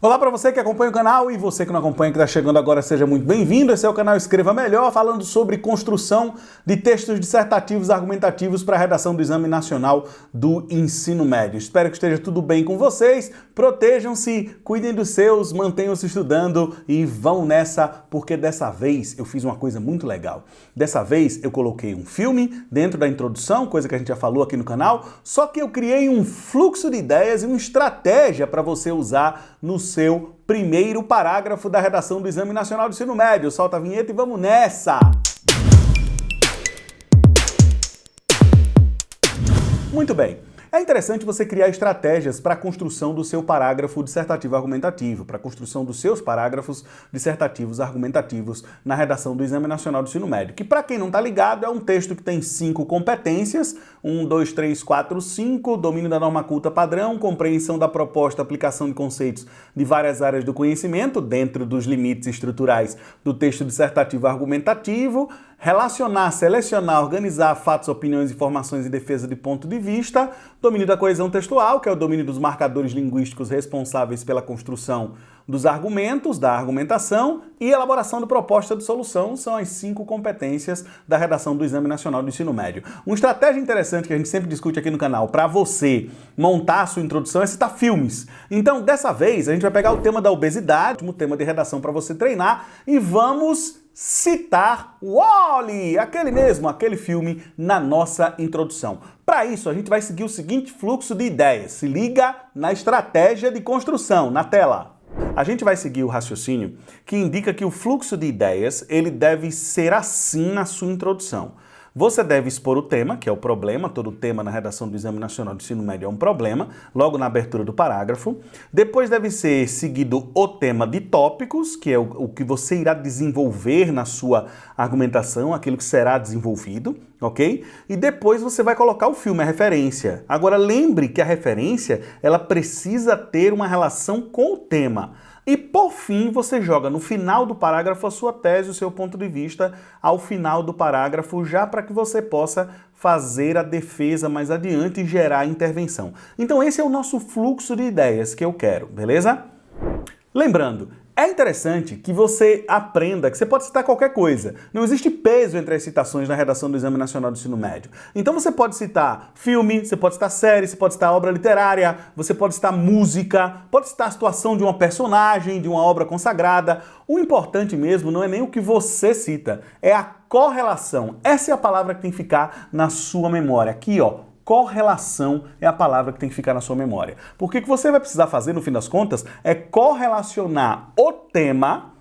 Olá para você que acompanha o canal e você que não acompanha, que está chegando agora, seja muito bem-vindo. Esse é o canal Escreva Melhor, falando sobre construção de textos dissertativos argumentativos para a redação do Exame Nacional do Ensino Médio. Espero que esteja tudo bem com vocês, protejam-se, cuidem dos seus, mantenham-se estudando e vão nessa, porque dessa vez eu fiz uma coisa muito legal. Dessa vez eu coloquei um filme dentro da introdução, coisa que a gente já falou aqui no canal, só que eu criei um fluxo de ideias e uma estratégia para você usar no seu primeiro parágrafo da redação do Exame Nacional do Ensino Médio. Solta a vinheta e vamos nessa! Muito bem. É interessante você criar estratégias para a construção do seu parágrafo dissertativo argumentativo, para a construção dos seus parágrafos dissertativos argumentativos na redação do Exame Nacional do Ensino Médio, que para quem não está ligado é um texto que tem 5 competências, 1, 2, 3, 4, 5, domínio da norma culta padrão, compreensão da proposta, aplicação de conceitos de várias áreas do conhecimento, dentro dos limites estruturais do texto dissertativo argumentativo, relacionar, selecionar, organizar fatos, opiniões, informações e defesa de ponto de vista, domínio da coesão textual, que é o domínio dos marcadores linguísticos responsáveis pela construção dos argumentos, da argumentação, e elaboração de proposta de solução, são as 5 competências da redação do Exame Nacional do Ensino Médio. Uma estratégia interessante que a gente sempre discute aqui no canal para você montar a sua introdução é citar filmes. Então, dessa vez, a gente vai pegar o tema da obesidade, o tema de redação para você treinar, e vamos citar WALL-E, aquele filme na nossa introdução. Para isso, a gente vai seguir o seguinte fluxo de ideias. Se liga na estratégia de construção, na tela. A gente vai seguir o raciocínio que indica que o fluxo de ideias ele deve ser assim na sua introdução. Você deve expor o tema, que é o problema, todo tema na redação do Exame Nacional do Ensino Médio é um problema, logo na abertura do parágrafo. Depois deve ser seguido o tema de tópicos, que é o que você irá desenvolver na sua argumentação, aquilo que será desenvolvido, ok? E depois você vai colocar o filme, a referência. Agora lembre que a referência, ela precisa ter uma relação com o tema. E, por fim, você joga no final do parágrafo a sua tese, o seu ponto de vista, ao final do parágrafo, já para que você possa fazer a defesa mais adiante e gerar a intervenção. Então, esse é o nosso fluxo de ideias que eu quero, beleza? Lembrando, é interessante que você aprenda que você pode citar qualquer coisa. Não existe peso entre as citações na redação do Exame Nacional do Ensino Médio. Então você pode citar filme, você pode citar série, você pode citar obra literária, você pode citar música, pode citar a situação de uma personagem, de uma obra consagrada. O importante mesmo não é nem o que você cita, é a correlação. Essa é a palavra que tem que ficar na sua memória. Aqui, ó. Correlação é a palavra que tem que ficar na sua memória. Porque o que você vai precisar fazer, no fim das contas, é correlacionar o tema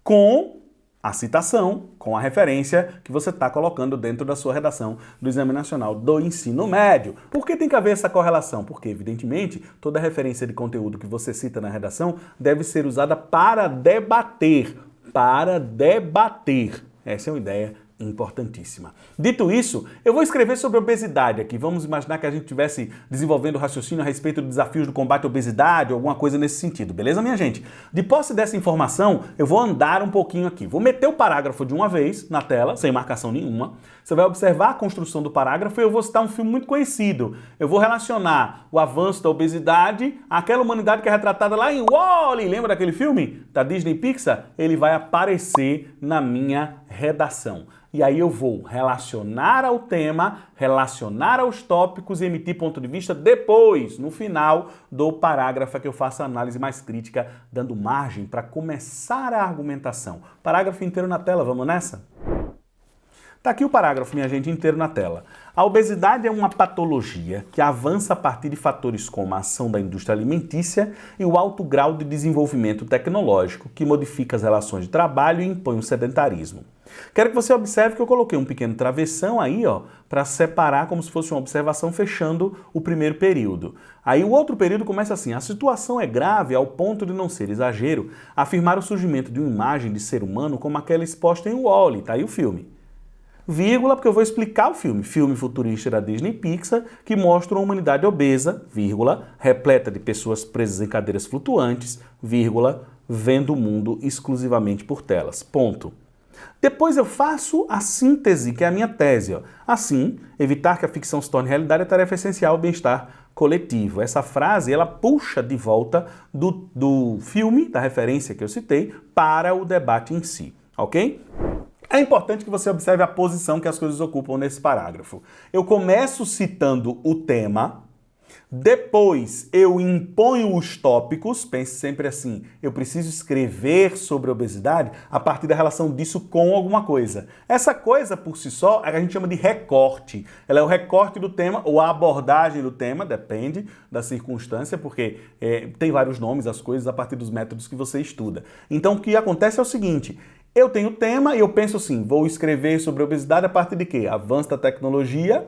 com a citação, com a referência que você está colocando dentro da sua redação do Exame Nacional do Ensino Médio. Por que tem que haver essa correlação? Porque, evidentemente, toda referência de conteúdo que você cita na redação deve ser usada para debater. Para debater. Essa é uma ideia importantíssima. Dito isso, eu vou escrever sobre obesidade aqui. Vamos imaginar que a gente estivesse desenvolvendo raciocínio a respeito dos desafios do combate à obesidade ou alguma coisa nesse sentido, beleza, minha gente? De posse dessa informação, eu vou andar um pouquinho aqui. Vou meter o parágrafo de uma vez na tela, sem marcação nenhuma. Você vai observar a construção do parágrafo e eu vou citar um filme muito conhecido. Eu vou relacionar o avanço da obesidade àquela humanidade que é retratada lá em WALL-E. Lembra daquele filme da Disney Pixar? Ele vai aparecer na minha redação. E aí eu vou relacionar ao tema, relacionar aos tópicos e emitir ponto de vista depois, no final do parágrafo, que eu faço a análise mais crítica, dando margem para começar a argumentação. Parágrafo inteiro na tela, vamos nessa? Tá aqui o parágrafo, minha gente, inteiro na tela. A obesidade é uma patologia que avança a partir de fatores como a ação da indústria alimentícia e o alto grau de desenvolvimento tecnológico, que modifica as relações de trabalho e impõe o sedentarismo. Quero que você observe que eu coloquei um pequeno travessão aí, ó, para separar como se fosse uma observação fechando o primeiro período. Aí o outro período começa assim: a situação é grave ao ponto de não ser exagero afirmar o surgimento de uma imagem de ser humano como aquela exposta em WALL-E, tá aí o filme. Vírgula, porque eu vou explicar o filme. Filme futurista da Disney Pixar, que mostra uma humanidade obesa, vírgula, repleta de pessoas presas em cadeiras flutuantes, vírgula, vendo o mundo exclusivamente por telas. Ponto. Depois eu faço a síntese, que é a minha tese. Ó. Assim, evitar que a ficção se torne realidade é tarefa essencial ao bem-estar coletivo. Essa frase, ela puxa de volta do filme, da referência que eu citei, para o debate em si, ok? É importante que você observe a posição que as coisas ocupam nesse parágrafo. Eu começo citando o tema, depois eu imponho os tópicos, pense sempre assim, eu preciso escrever sobre obesidade a partir da relação disso com alguma coisa. Essa coisa por si só a gente chama de recorte. Ela é o recorte do tema ou a abordagem do tema, depende da circunstância, porque tem vários nomes as coisas a partir dos métodos que você estuda. Então o que acontece é o seguinte, eu tenho o tema e eu penso assim, vou escrever sobre obesidade a partir de quê? Avanço da tecnologia,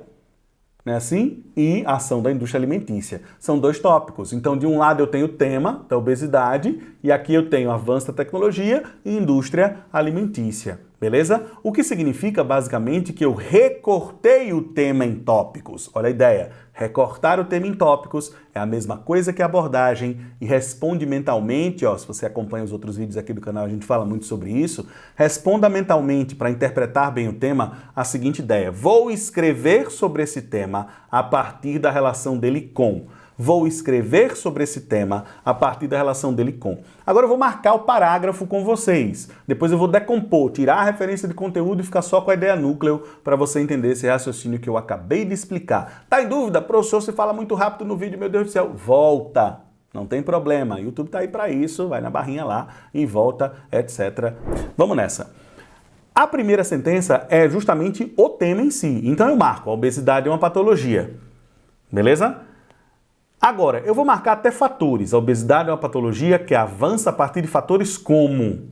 não é assim? E ação da indústria alimentícia. São dois tópicos. Então, de um lado eu tenho o tema da obesidade e aqui eu tenho avanço da tecnologia e indústria alimentícia. Beleza? O que significa, basicamente, que eu recortei o tema em tópicos. Olha a ideia. Recortar o tema em tópicos é a mesma coisa que abordagem e responde mentalmente, ó, se você acompanha os outros vídeos aqui do canal, a gente fala muito sobre isso, responda mentalmente, para interpretar bem o tema, a seguinte ideia. Vou escrever sobre esse tema a partir da relação dele com. Vou escrever sobre esse tema a partir da relação dele com. Agora eu vou marcar o parágrafo com vocês. Depois eu vou decompor, tirar a referência de conteúdo e ficar só com a ideia núcleo para você entender esse raciocínio que eu acabei de explicar. Tá em dúvida? Professor, você fala muito rápido no vídeo, meu Deus do céu. Volta! Não tem problema. YouTube tá aí para isso, vai na barrinha lá e volta, etc. Vamos nessa. A primeira sentença é justamente o tema em si. Então eu marco, a obesidade é uma patologia. Beleza? Agora, eu vou marcar até fatores. A obesidade é uma patologia que avança a partir de fatores como.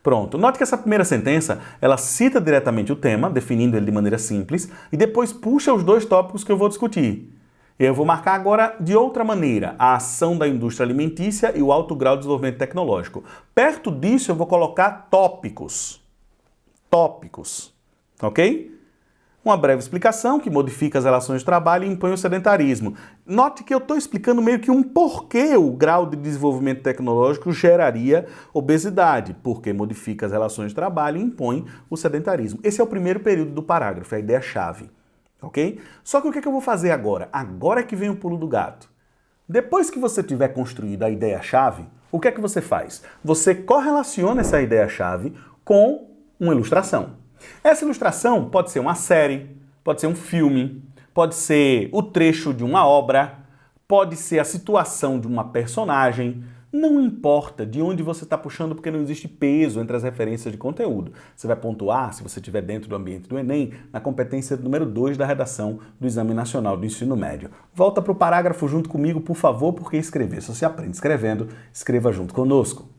Pronto. Note que essa primeira sentença, ela cita diretamente o tema, definindo ele de maneira simples, e depois puxa os dois tópicos que eu vou discutir. Eu vou marcar agora de outra maneira, a ação da indústria alimentícia e o alto grau de desenvolvimento tecnológico. Perto disso eu vou colocar tópicos. Tópicos. Ok? Uma breve explicação que modifica as relações de trabalho e impõe o sedentarismo. Note que eu estou explicando meio que um porquê o grau de desenvolvimento tecnológico geraria obesidade, porque modifica as relações de trabalho e impõe o sedentarismo. Esse é o primeiro período do parágrafo, é a ideia-chave. Ok? Só que o que eu vou fazer agora? Agora é que vem o pulo do gato. Depois que você tiver construído a ideia-chave, o que é que você faz? Você correlaciona essa ideia-chave com uma ilustração. Essa ilustração pode ser uma série, pode ser um filme, pode ser o trecho de uma obra, pode ser a situação de uma personagem. Não importa de onde você está puxando, porque não existe peso entre as referências de conteúdo. Você vai pontuar, se você estiver dentro do ambiente do Enem, na competência número 2 da redação do Exame Nacional do Ensino Médio. Volta para o parágrafo junto comigo, por favor, porque escrever, se você aprende escrevendo, escreva junto conosco.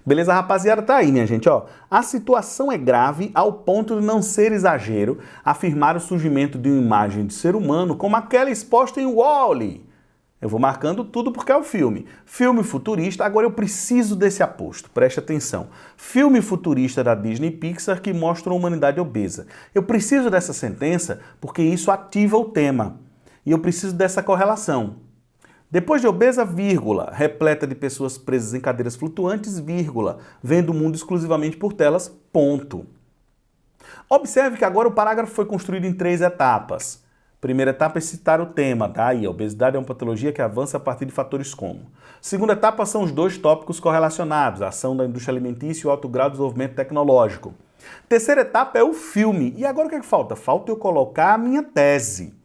Beleza, rapaziada? Tá aí, minha gente, ó. A situação é grave ao ponto de não ser exagero afirmar o surgimento de uma imagem de ser humano como aquela exposta em Wall-E. Eu vou marcando tudo porque é o filme. Filme futurista, agora eu preciso desse aposto, preste atenção. Filme futurista da Disney e Pixar que mostra uma humanidade obesa. Eu preciso dessa sentença porque isso ativa o tema. E eu preciso dessa correlação. Depois de obesa, vírgula, repleta de pessoas presas em cadeiras flutuantes, vírgula, vendo o mundo exclusivamente por telas, ponto. Observe que agora o parágrafo foi construído em 3 etapas. Primeira etapa é citar o tema, tá? Aí, a obesidade é uma patologia que avança a partir de fatores como. Segunda etapa são os 2 tópicos correlacionados, a ação da indústria alimentícia e o alto grau de desenvolvimento tecnológico. Terceira etapa é o filme. E agora o que é que falta? Falta eu colocar a minha tese.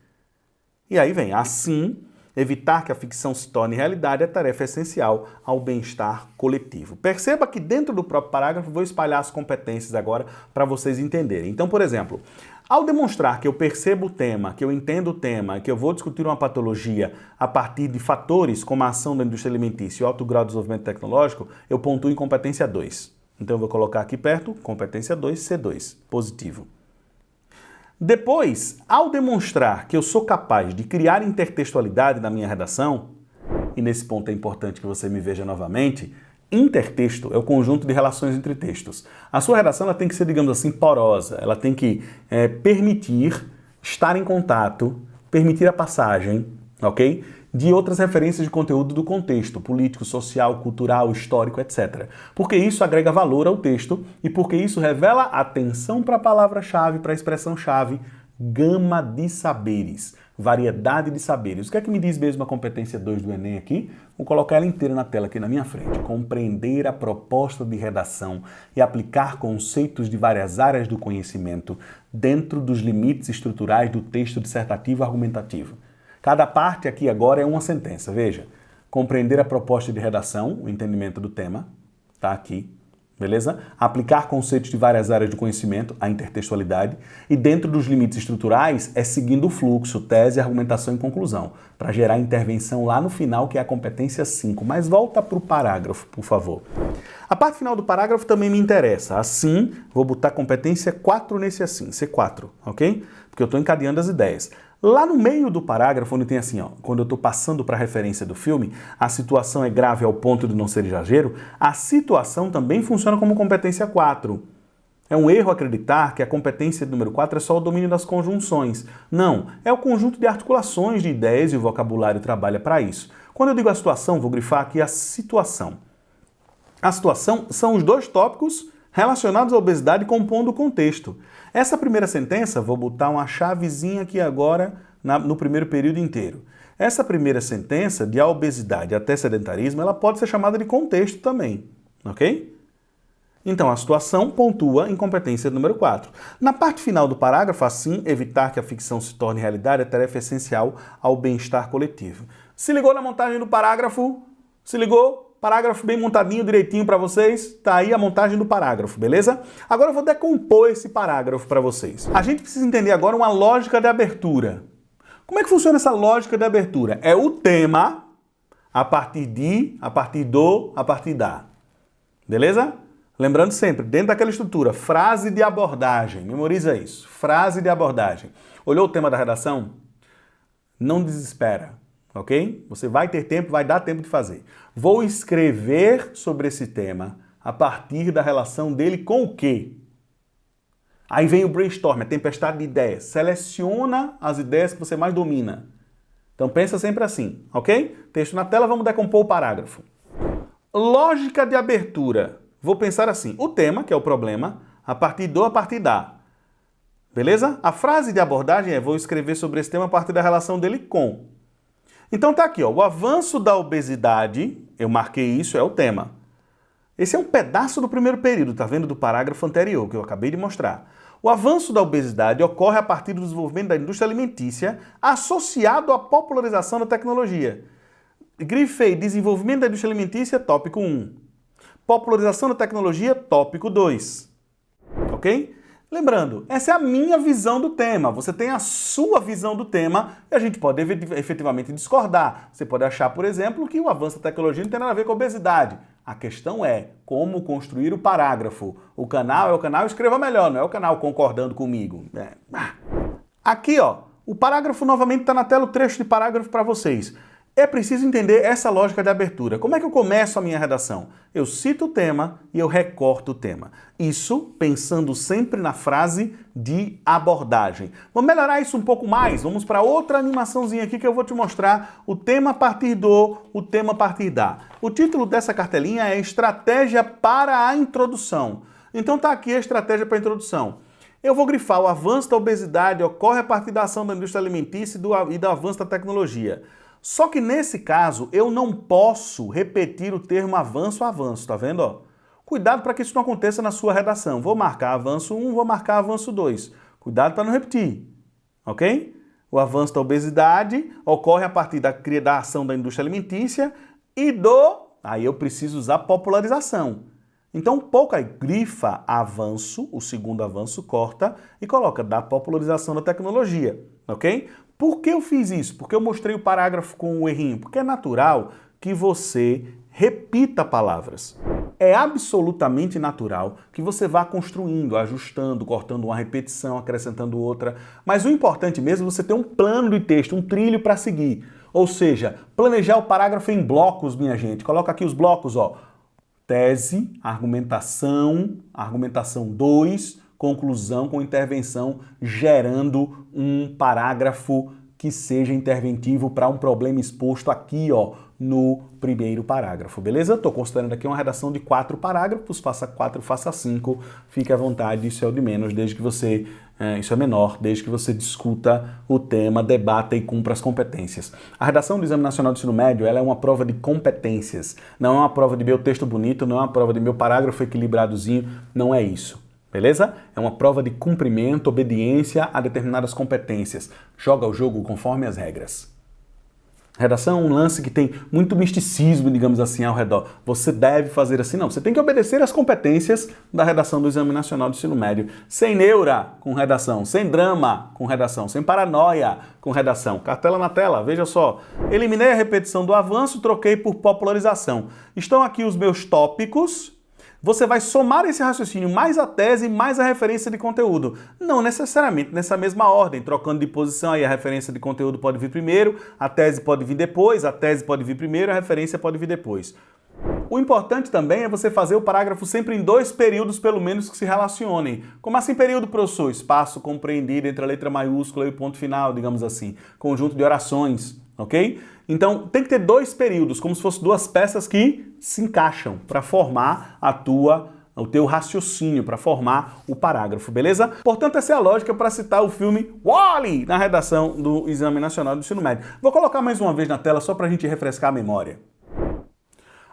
E aí vem, assim, evitar que a ficção se torne realidade é tarefa essencial ao bem-estar coletivo. Perceba que dentro do próprio parágrafo vou espalhar as competências agora para vocês entenderem. Então, por exemplo, ao demonstrar que eu percebo o tema, que eu entendo o tema, que eu vou discutir uma patologia a partir de fatores como a ação da indústria alimentícia e o alto grau de desenvolvimento tecnológico, eu pontuo em competência 2. Então eu vou colocar aqui perto, competência 2, C2, positivo. Depois, ao demonstrar que eu sou capaz de criar intertextualidade na minha redação, e nesse ponto é importante que você me veja novamente, intertexto é o conjunto de relações entre textos. A sua redação ela tem que ser, digamos assim, porosa, ela tem que permitir estar em contato, permitir a passagem, ok? De outras referências de conteúdo do contexto, político, social, cultural, histórico, etc. Porque isso agrega valor ao texto e porque isso revela atenção para a palavra-chave, para a expressão-chave, gama de saberes. variedade de saberes. O que é que me diz mesmo a competência 2 do Enem aqui? Vou colocar ela inteira na tela aqui na minha frente. Compreender a proposta de redação e aplicar conceitos de várias áreas do conhecimento dentro dos limites estruturais do texto dissertativo argumentativo. Cada parte aqui agora é uma sentença, veja. Compreender a proposta de redação, o entendimento do tema, tá aqui. Beleza? Aplicar conceitos de várias áreas do conhecimento, a intertextualidade, e dentro dos limites estruturais é seguindo o fluxo, tese, argumentação e conclusão, para gerar intervenção lá no final, que é a competência 5. Mas volta para o parágrafo, por favor. A parte final do parágrafo também me interessa. Assim, vou botar competência 4 nesse assim, C4, ok? Porque eu estou encadeando as ideias. Lá no meio do parágrafo, onde tem assim, ó, quando eu estou passando para a referência do filme, a situação é grave ao ponto de não ser exagero, a situação também funciona como competência 4. É um erro acreditar que a competência número 4 é só o domínio das conjunções. Não, é o conjunto de articulações de ideias e o vocabulário trabalha para isso. Quando eu digo a situação, vou grifar aqui a situação. A situação são os dois tópicos relacionados à obesidade compondo o contexto. Essa primeira sentença, vou botar uma chavezinha aqui agora no primeiro período inteiro. Essa primeira sentença, de a obesidade até sedentarismo, ela pode ser chamada de contexto também, ok? Então, a situação pontua em competência número 4. Na parte final do parágrafo, assim, evitar que a ficção se torne realidade é tarefa essencial ao bem-estar coletivo. Se ligou na montagem do parágrafo? Se ligou? Parágrafo bem montadinho, direitinho para vocês. Tá aí a montagem do parágrafo, beleza? Agora eu vou decompor esse parágrafo para vocês. A gente precisa entender agora uma lógica de abertura. Como é que funciona essa lógica de abertura? É o tema a partir de, a partir do, a partir da. Beleza? Lembrando sempre, dentro daquela estrutura, frase de abordagem. Memoriza isso. Frase de abordagem. Olhou o tema da redação? Não desespera. Ok? Você vai ter tempo, vai dar tempo de fazer. Vou escrever sobre esse tema a partir da relação dele com o quê? Aí vem o brainstorm, a tempestade de ideias. Seleciona as ideias que você mais domina. Então pensa sempre assim, ok? Texto na tela, vamos decompor o parágrafo. Lógica de abertura. Vou pensar assim, o tema, que é o problema, a partir do, a partir da. Beleza? A frase de abordagem é, vou escrever sobre esse tema a partir da relação dele com. Então tá aqui, ó, o avanço da obesidade, eu marquei isso, é o tema. Esse é um pedaço do primeiro período, tá vendo, do parágrafo anterior, que eu acabei de mostrar. O avanço da obesidade ocorre a partir do desenvolvimento da indústria alimentícia associado à popularização da tecnologia. Grifei desenvolvimento da indústria alimentícia, tópico 1. Popularização da tecnologia, tópico 2. Ok? Lembrando, essa é a minha visão do tema. Você tem a sua visão do tema e a gente pode efetivamente discordar. Você pode achar, por exemplo, que o avanço da tecnologia não tem nada a ver com a obesidade. A questão é como construir o parágrafo. O canal é o canal Escreva Melhor, não é o canal concordando comigo. Aqui, ó, o parágrafo novamente está na tela, o trecho de parágrafo para vocês. É preciso entender essa lógica de abertura. Como é que eu começo a minha redação? Eu cito o tema e eu recorto o tema. Isso pensando sempre na frase de abordagem. Vamos melhorar isso um pouco mais. Vamos para outra animaçãozinha aqui que eu vou te mostrar o tema a partir do, o tema a partir da. O título dessa cartelinha é Estratégia para a Introdução. Então tá aqui a estratégia para a introdução. Eu vou grifar o avanço da obesidade ocorre a partir da ação da indústria alimentícia e do avanço da tecnologia. Só que nesse caso, eu não posso repetir o termo avanço, tá vendo? Ó? Cuidado para que isso não aconteça na sua redação. Vou marcar avanço 1, vou marcar avanço 2. Cuidado para não repetir, ok? O avanço da obesidade ocorre a partir da ação da indústria alimentícia e do... Aí eu preciso usar popularização. Então, pouco aí, grifa avanço, o segundo avanço, corta e coloca da popularização da tecnologia, ok? Por que eu fiz isso? Porque eu mostrei o parágrafo com o errinho. Porque é natural que você repita palavras. É absolutamente natural que você vá construindo, ajustando, cortando uma repetição, acrescentando outra. Mas o importante mesmo é você ter um plano de texto, um trilho para seguir. Ou seja, planejar o parágrafo em blocos, minha gente. Coloca aqui os blocos, ó. Tese, argumentação 2, conclusão com intervenção, gerando um parágrafo que seja interventivo para um problema exposto aqui, ó, no primeiro parágrafo, beleza? Estou considerando aqui uma redação de 4 parágrafos, faça 4, faça 5, fique à vontade, isso é o de menos, desde que você isso é menor, desde que você discuta o tema, debata e cumpra as competências. A redação do Exame Nacional do Ensino Médio, ela é uma prova de competências, não é uma prova de meu texto bonito, não é uma prova de meu parágrafo equilibradozinho, não é isso. Beleza? É uma prova de cumprimento, obediência a determinadas competências. Joga o jogo conforme as regras. Redação é um lance que tem muito misticismo, digamos assim, ao redor. Você deve fazer assim, não. Você tem que obedecer às competências da redação do Exame Nacional do Ensino Médio. Sem neura com redação, sem drama com redação, sem paranoia com redação. Cartela na tela, veja só. Eliminei a repetição do avanço, troquei por popularização. Estão aqui os meus tópicos. Você vai somar esse raciocínio mais a tese, mais a referência de conteúdo. Não necessariamente nessa mesma ordem, trocando de posição, aí a referência de conteúdo pode vir primeiro, a tese pode vir depois, a tese pode vir primeiro, a referência pode vir depois. O importante também é você fazer o parágrafo sempre em 2 períodos, pelo menos, que se relacionem. Como assim período, professor? Espaço compreendido entre a letra maiúscula e o ponto final, digamos assim. Conjunto de orações, ok? Então, tem que ter 2 períodos, como se fossem 2 peças que se encaixam para formar o teu raciocínio, para formar o parágrafo, beleza? Portanto, essa é a lógica para citar o filme WALL-E na redação do Exame Nacional do Ensino Médio. Vou colocar mais uma vez na tela só para a gente refrescar a memória.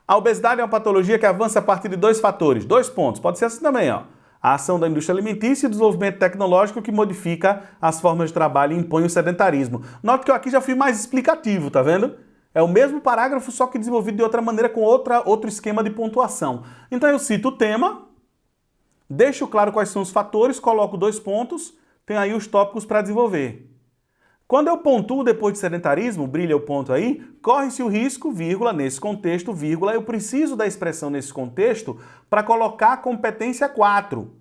A obesidade é uma patologia que avança a partir de 2 fatores, 2 pontos. Pode ser assim também, ó. A ação da indústria alimentícia e o desenvolvimento tecnológico que modifica as formas de trabalho e impõe o sedentarismo. Note que eu aqui já fui mais explicativo, tá vendo? É o mesmo parágrafo, só que desenvolvido de outra maneira, com outro esquema de pontuação. Então eu cito o tema, deixo claro quais são os fatores, coloco 2 pontos, tenho aí os tópicos para desenvolver. Quando eu pontuo depois de sedentarismo, brilha o ponto aí, corre-se o risco, vírgula, nesse contexto, vírgula, eu preciso da expressão nesse contexto para colocar a competência 4.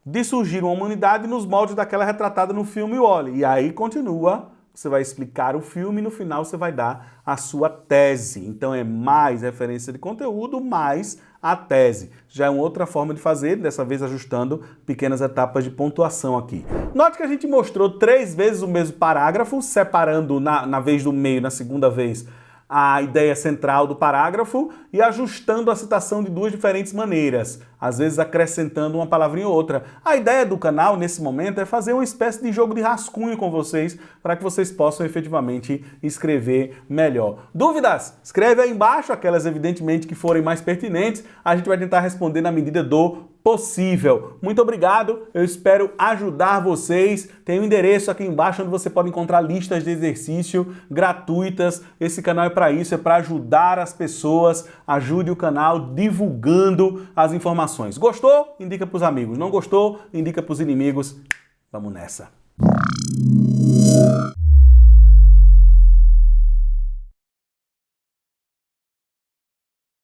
De surgir uma humanidade nos moldes daquela retratada no filme WALL-E. E aí continua, você vai explicar o filme e no final você vai dar a sua tese. Então é mais referência de conteúdo, mais a tese. Já é uma outra forma de fazer, dessa vez ajustando pequenas etapas de pontuação aqui. Note que a gente mostrou 3 vezes o mesmo parágrafo, separando na vez do meio, na segunda vez, a ideia central do parágrafo e ajustando a citação de 2 diferentes maneiras, às vezes acrescentando uma palavrinha ou outra. A ideia do canal, nesse momento, é fazer uma espécie de jogo de rascunho com vocês, para que vocês possam efetivamente escrever melhor. Dúvidas? Escreve aí embaixo, aquelas evidentemente que forem mais pertinentes, a gente vai tentar responder na medida do possível. Muito obrigado, eu espero ajudar vocês. Tem um endereço aqui embaixo onde você pode encontrar listas de exercício gratuitas. Esse canal é para isso, é para ajudar as pessoas. Ajude o canal divulgando as informações. Gostou? Indica para os amigos. Não gostou? Indica para os inimigos. Vamos nessa.